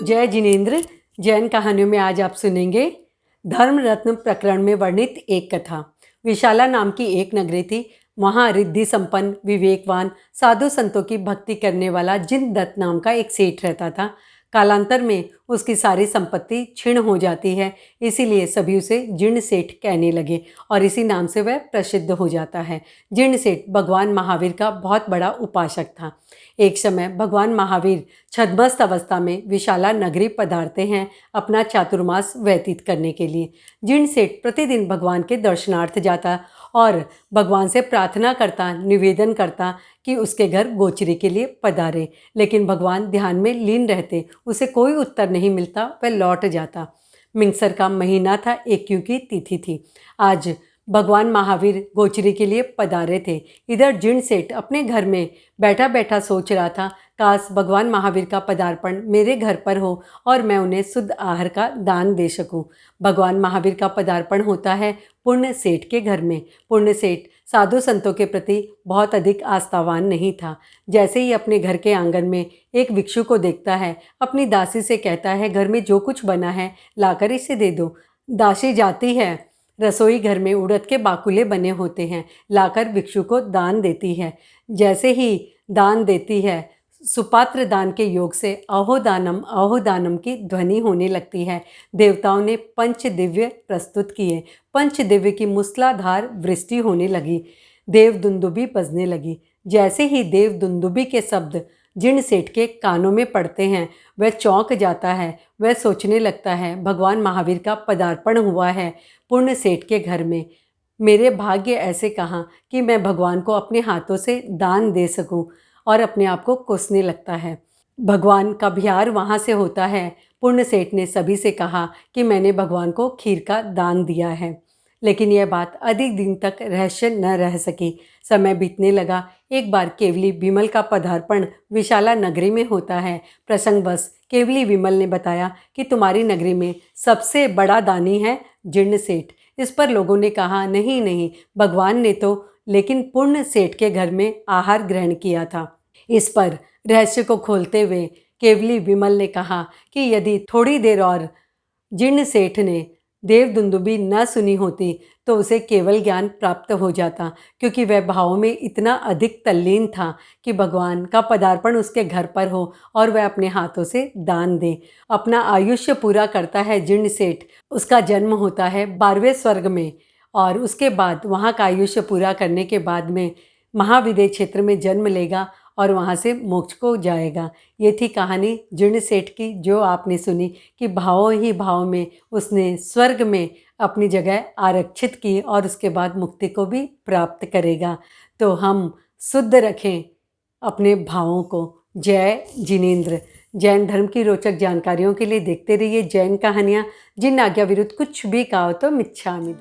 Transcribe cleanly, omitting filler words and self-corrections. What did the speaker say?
जय जिनेन्द्र। जैन कहानियों में आज आप सुनेंगे धर्म रत्न प्रकरण में वर्णित एक कथा। विशाला नाम की एक नगरी थी। वहाँ रिद्धि संपन्न, विवेकवान, साधु संतों की भक्ति करने वाला जिन दत्त नाम का एक सेठ रहता था। कालांतर में उसकी सारी संपत्ति क्षीण हो जाती है, इसीलिए सभी उसे जीर्ण सेठ कहने लगे और इसी नाम से वह प्रसिद्ध हो जाता है। जीर्ण सेठ भगवान महावीर का बहुत बड़ा उपासक था। एक समय भगवान महावीर छद्मस्त अवस्था में विशाला नगरी पधारते हैं अपना चातुर्मास व्यतीत करने के लिए। जीर्ण सेठ प्रतिदिन भगवान के दर्शनार्थ जाता और भगवान से प्रार्थना करता, निवेदन करता कि उसके घर गोचरी के लिए पधारे, लेकिन भगवान ध्यान में लीन रहते। उसे कोई उत्तर नहीं मिलता, वह लौट जाता। मिंगसर का महीना था, 21 की तिथि थी। आज भगवान महावीर गोचरी के लिए पधारे थे। इधर जीर्ण सेठ अपने घर में बैठा बैठा सोच रहा था, काश भगवान महावीर का पदार्पण मेरे घर पर हो और मैं उन्हें शुद्ध आहार का दान दे सकूं। भगवान महावीर का पदार्पण होता है पुण्य सेठ के घर में। पुण्य सेठ साधु संतों के प्रति बहुत अधिक आस्थावान नहीं था। जैसे ही अपने घर के आंगन में एक भिक्षु को देखता है, अपनी दासी से कहता है, घर में जो कुछ बना है लाकर इसे दे दो। दासी जाती है, रसोई घर में उड़द के बाकुले बने होते हैं, लाकर भिक्षु को दान देती है। जैसे ही दान देती है, सुपात्र दान के योग से अहोदानम की ध्वनि होने लगती है। देवताओं ने पंच दिव्य प्रस्तुत किए। पंच दिव्य की मूसलाधार वृष्टि होने लगी। देव दुंदुबी बजने लगी। जैसे ही देव दुंदुबी के शब्द जीर्ण सेठ के कानों में पड़ते हैं, वह चौंक जाता है। वह सोचने लगता है, भगवान महावीर का पदार्पण हुआ है पुण्य सेठ के घर में। मेरे भाग्य ऐसे कहाँ कि मैं भगवान को अपने हाथों से दान दे सकूं, और अपने आप को कोसने लगता है। भगवान का बिहार वहाँ से होता है। पुण्य सेठ ने सभी से कहा कि मैंने भगवान को खीर का दान दिया है, लेकिन यह बात अधिक दिन तक रहस्य न रह सकी। समय बीतने लगा। एक बार केवली विमल का पदार्पण विशाला नगरी में होता है। प्रसंगवश केवली विमल ने बताया कि तुम्हारी नगरी में सबसे बड़ा दानी है जीर्ण सेठ। इस पर लोगों ने कहा, नहीं नहीं, भगवान ने तो लेकिन पुण्य सेठ के घर में आहार ग्रहण किया था। इस पर रहस्य को खोलते हुए केवली विमल ने कहा कि यदि थोड़ी देर और जीर्ण सेठ ने देव दुंदुबी न सुनी होती तो उसे केवल ज्ञान प्राप्त हो जाता, क्योंकि वह भाव में इतना अधिक तल्लीन था कि भगवान का पदार्पण उसके घर पर हो और वह अपने हाथों से दान दे। अपना आयुष्य पूरा करता है जीर्ण सेठ। उसका जन्म होता है 12वें स्वर्ग में, और उसके बाद वहाँ का आयुष्य पूरा करने के बाद में महाविदेह क्षेत्र में जन्म लेगा और वहाँ से मोक्ष को जाएगा। ये थी कहानी जीर्ण सेठ की, जो आपने सुनी कि भाव ही भाव में उसने स्वर्ग में अपनी जगह आरक्षित की और उसके बाद मुक्ति को भी प्राप्त करेगा। तो हम शुद्ध रखें अपने भावों को। जय जिनेन्द्र। जैन धर्म की रोचक जानकारियों के लिए देखते रहिए जैन कहानियाँ। जिन आज्ञा विरुद्ध कुछ भी कहा तो मिच्छामि।